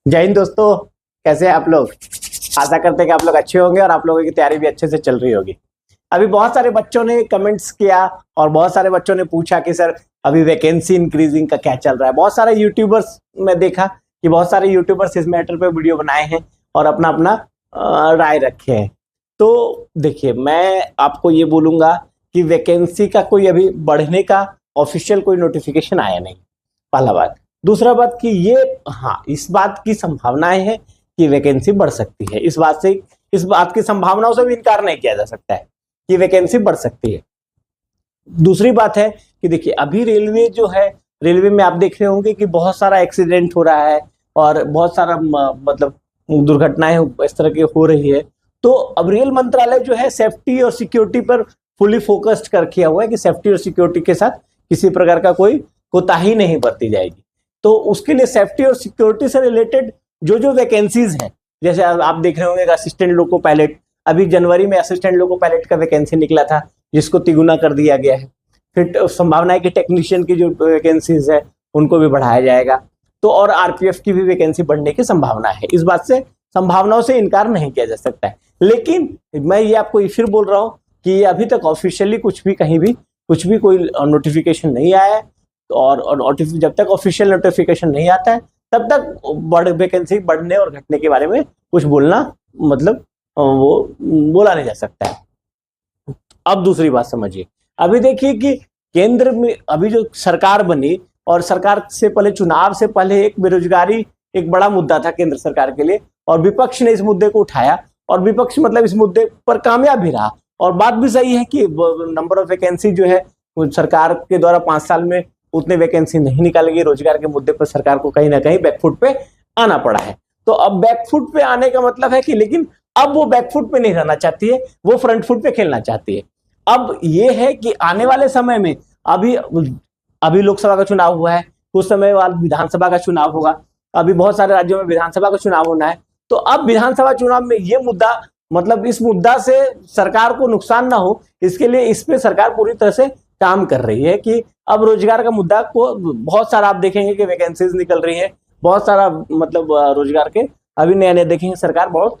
जय हिंद दोस्तों, कैसे हैं आप लोग। आशा करते हैं कि आप लोग अच्छे होंगे और आप लोगों की तैयारी भी अच्छे से चल रही होगी। अभी बहुत सारे बच्चों ने कमेंट्स किया और बहुत सारे बच्चों ने पूछा कि सर अभी वैकेंसी इंक्रीजिंग का क्या चल रहा है। बहुत सारे यूट्यूबर्स में देखा कि बहुत सारे यूट्यूबर्स इस मैटर पे वीडियो बनाए हैं और अपना अपना राय रखे हैं। तो देखिए, मैं आपको ये बोलूंगा कि वैकेंसी का कोई अभी बढ़ने का ऑफिशियल कोई नोटिफिकेशन आया नहीं, पहला बात। दूसरा बात कि ये हाँ, इस बात की संभावनाएं हैं कि वैकेंसी बढ़ सकती है। इस बात की संभावनाओं से भी इनकार नहीं किया जा सकता है कि वैकेंसी बढ़ सकती है। दूसरी बात है कि देखिए, अभी रेलवे जो है, रेलवे में आप देख रहे होंगे कि बहुत सारा एक्सीडेंट हो रहा है और बहुत सारा मतलब दुर्घटनाएं इस तरह की हो रही है। तो अब रेल मंत्रालय जो है सेफ्टी और सिक्योरिटी पर फुली फोकस्ड कर किया हुआ है कि सेफ्टी और सिक्योरिटी के साथ किसी प्रकार का कोई कोताही नहीं बरती जाएगी। तो उसके लिए सेफ्टी और सिक्योरिटी से रिलेटेड जो जो वैकेंसीज हैं, जैसे आप देख रहे होंगे असिस्टेंट लोको पायलट, अभी जनवरी में असिस्टेंट लोको पायलट का वैकेंसी निकला था जिसको तिगुना कर दिया गया है। फिर संभावना है कि टेक्नीशियन की जो वैकेंसीज है उनको भी बढ़ाया जाएगा। तो और आरपीएफ की भी वैकेंसी बढ़ने की संभावना है। इस बात से, संभावनाओं से इनकार नहीं किया जा सकता है। लेकिन मैं ये आपको फिर बोल रहा हूँ कि अभी तक ऑफिशियली कुछ भी कोई नोटिफिकेशन नहीं आया है। और जब तक ऑफिशियल नोटिफिकेशन नहीं आता है तब तक वैकेंसी बढ़ने और घटने के बारे में कुछ बोलना, मतलब वो बोला नहीं जा सकता है। अब दूसरी बात समझिए, अभी देखिए कि केंद्र में अभी जो सरकार बनी और सरकार से पहले, चुनाव से पहले एक बेरोजगारी एक बड़ा मुद्दा था केंद्र सरकार के लिए, और विपक्ष ने इस मुद्दे को उठाया और विपक्ष मतलब इस मुद्दे पर कामयाब भी रहा। और बात भी सही है कि नंबर ऑफ वैकेंसी जो है सरकार के द्वारा 5 साल में उतने वैकेंसी नहीं निकाली गई। रोजगार के मुद्दे पर सरकार को कहीं ना कहीं बैकफुट पे आना पड़ा है। तो अब बैकफुट पे आने का मतलब है कि, लेकिन अब वो बैकफुट पे नहीं रहना चाहती है, वो फ्रंट फुट पे खेलना चाहती है। अब ये है कि आने वाले समय में, अभी लोकसभा का चुनाव हुआ है, कुछ समय बाद विधानसभा का चुनाव होगा। अभी बहुत सारे राज्यों में विधानसभा का चुनाव होना है। तो अब विधानसभा चुनाव में ये मुद्दा, मतलब इस मुद्दा से सरकार को नुकसान ना हो, इसके लिए इस पे सरकार पूरी तरह से काम कर रही है कि अब रोजगार का मुद्दा को, बहुत सारा आप देखेंगे कि वैकेंसीज निकल रही है, बहुत सारा मतलब रोजगार के अभी नए नए देखेंगे सरकार बहुत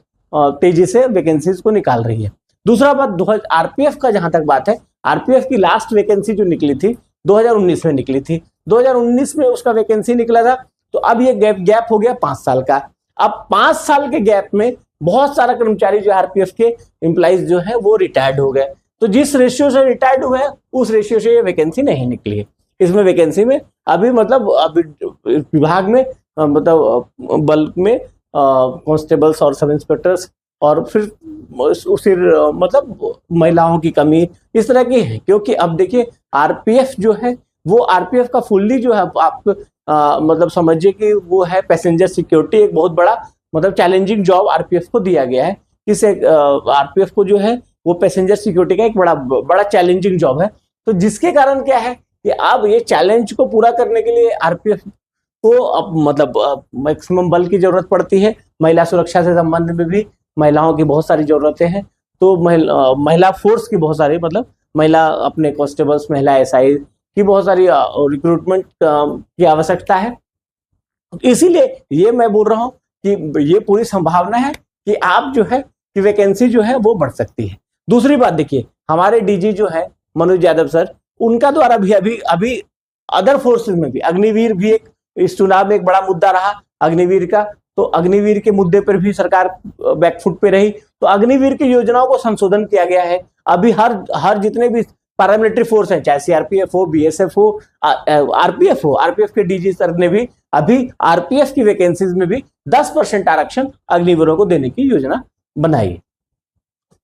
तेजी से वैकेंसीज को निकाल रही है। दूसरा बात, आरपीएफ का जहां तक बात है, आरपीएफ की लास्ट वैकेंसी जो निकली थी 2019 में निकली थी। 2019 में उसका वैकेंसी निकला था। तो अब ये गैप हो गया 5 साल का। अब 5 साल के गैप में बहुत सारा कर्मचारी जो आरपीएफ के एम्प्लॉइज जो है वो रिटायर्ड हो गए। तो जिस रेशियो से रिटायर्ड हुए हैं उस रेशियो से ये वैकेंसी नहीं निकली है। इसमें वैकेंसी में अभी मतलब अभी विभाग में मतलब बल्क में कांस्टेबल्स और सब इंस्पेक्टर्स और फिर मतलब महिलाओं की कमी इस तरह की है। क्योंकि अब देखिए, आरपीएफ जो है वो, आरपीएफ का फुल्ली जो है आप मतलब समझिए कि वो है पैसेंजर सिक्योरिटी, एक बहुत बड़ा मतलब चैलेंजिंग जॉब आरपीएफ को दिया गया है। इसे आरपीएफ को जो है वो पैसेंजर सिक्योरिटी का एक बड़ा चैलेंजिंग जॉब है। तो जिसके कारण क्या है कि अब ये चैलेंज को पूरा करने के लिए आरपीएफ को अब मतलब मैक्सिमम बल की जरूरत पड़ती है। महिला सुरक्षा से संबंध में भी महिलाओं की बहुत सारी जरूरतें हैं। तो महिला फोर्स की बहुत सारी, मतलब महिला अपने कांस्टेबल्स, महिला एसआई की बहुत सारी रिक्रूटमेंट की आवश्यकता है। इसीलिए ये मैं बोल रहा हूँ कि ये पूरी संभावना है कि आप जो है कि वैकेंसी जो है वो बढ़ सकती है। दूसरी बात देखिए, हमारे डीजी जो है मनोज यादव सर, उनका द्वारा भी अभी अदर फोर्सेस में भी अग्निवीर भी एक इस चुनाव में एक बड़ा मुद्दा रहा अग्निवीर का। तो अग्निवीर के मुद्दे पर भी सरकार बैकफुट पे रही। तो अग्निवीर की योजनाओं को संशोधन किया गया है। अभी हर जितने भी पैरामिलिट्री फोर्स हैं, चाहे सीआरपीएफ हो, बीएसएफ हो, आरपीएफ हो, आरपीएफ के डीजी सर ने भी अभी आरपीएफ की वैकेंसीज में भी 10% आरक्षण अग्निवीरों को देने की योजना बनाई।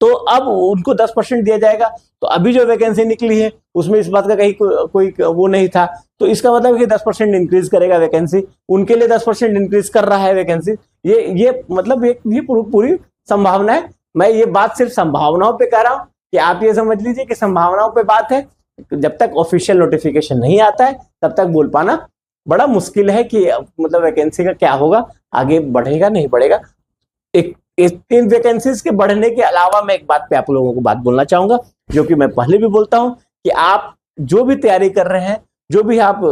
तो अब उनको 10% दिया जाएगा। तो अभी जो वैकेंसी निकली है उसमें इस बात का कहीं कोई वो नहीं था। तो इसका मतलब है कि 10% इंक्रीज करेगा वैकेंसी, उनके लिए 10% इंक्रीज कर रहा है वैकेंसी। ये मतलब ये पूरी संभावना है। मैं ये बात सिर्फ संभावनाओं पे कह रहा हूँ कि आप ये समझ लीजिए कि संभावनाओं पे बात है। जब तक ऑफिशियल नोटिफिकेशन नहीं आता है तब तक बोल पाना बड़ा मुश्किल है कि मतलब वैकेंसी का क्या होगा, आगे बढ़ेगा नहीं बढ़ेगा। इन वैकेंसीज के बढ़ने के अलावा मैं एक बात पे आप लोगों को बात बोलना चाहूंगा, जो कि मैं पहले भी बोलता हूं कि आप जो भी तैयारी कर रहे हैं, जो भी आप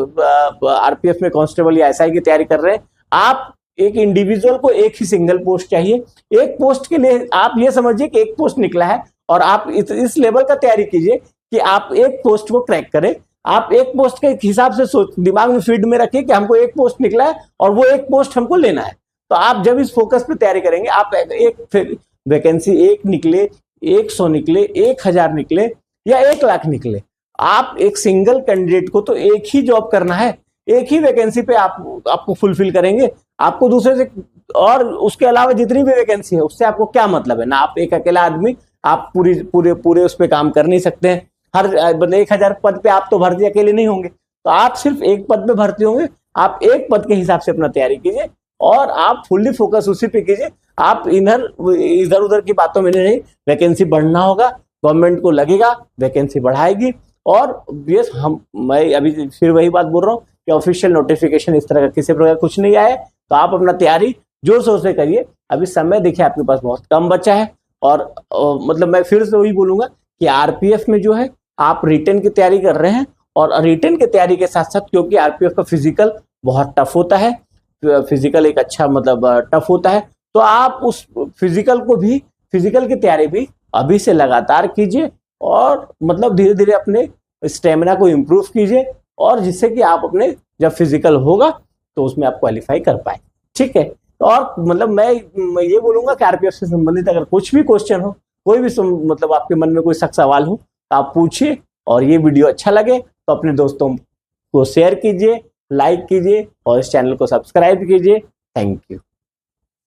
आरपीएफ में कांस्टेबल या एसआई की तैयारी कर रहे हैं, आप एक इंडिविजुअल को एक ही सिंगल पोस्ट चाहिए। एक पोस्ट के लिए आप ये समझिए कि एक पोस्ट निकला है और आप इस लेवल का तैयारी कीजिए कि आप एक पोस्ट को क्रैक करें। आप एक पोस्ट के हिसाब से सोच दिमाग में फीड में रखिए कि हमको एक पोस्ट निकला है और वो एक पोस्ट हमको लेना है। तो आप जब इस फोकस पे तैयारी करेंगे, आप एक वैकेंसी एक निकले, 100 निकले, 1000 निकले या 1 लाख निकले, आप एक सिंगल कैंडिडेट को तो एक ही जॉब करना है, एक ही वैकेंसी पे आपको फुलफिल करेंगे। आपको दूसरे से और उसके अलावा जितनी भी वैकेंसी है उससे आपको क्या मतलब है ना। आप एक अकेला आदमी आप पूरे उस पर काम कर नहीं सकते हैं। हर 1000 पद पे आप तो भर्ती अकेले नहीं होंगे, तो आप सिर्फ एक पद पे भर्ती होंगे। आप एक पद के हिसाब से अपना तैयारी कीजिए और आप फुल्ली फोकस उसी पे कीजिए। आप इधर उधर की बातों में नहीं, वैकेंसी बढ़ना होगा, गवर्नमेंट को लगेगा वैकेंसी बढ़ाएगी। और मैं अभी फिर वही बात बोल रहा हूँ कि ऑफिशियल नोटिफिकेशन इस तरह का किसी प्रकार कुछ नहीं आया है, तो आप अपना तैयारी जोर शोर से करिए। अभी समय देखिए आपके पास बहुत कम बचा है। और मतलब मैं फिर से वही बोलूंगा कि आरपीएफ में जो है आप रिटन की तैयारी कर रहे हैं, और रिटन की तैयारी के साथ साथ क्योंकि आरपीएफ का फिजिकल बहुत टफ होता है, फिजिकल एक अच्छा मतलब टफ होता है, तो आप उस फिजिकल की तैयारी भी अभी से लगातार कीजिए और मतलब धीरे धीरे अपने स्टेमिना को इम्प्रूव कीजिए, और जिससे कि आप अपने जब फिजिकल होगा तो उसमें आप क्वालिफाई कर पाए। ठीक है। और मतलब मैं ये बोलूंगा कि आरपीएफ से संबंधित अगर कुछ भी क्वेश्चन हो, कोई भी मतलब आपके मन में कोई सख्त सवाल हो तो आप पूछिए। और ये वीडियो अच्छा लगे तो अपने दोस्तों को शेयर कीजिए, लाइक कीजिए और इस चैनल को सब्सक्राइब कीजिए। Thank you.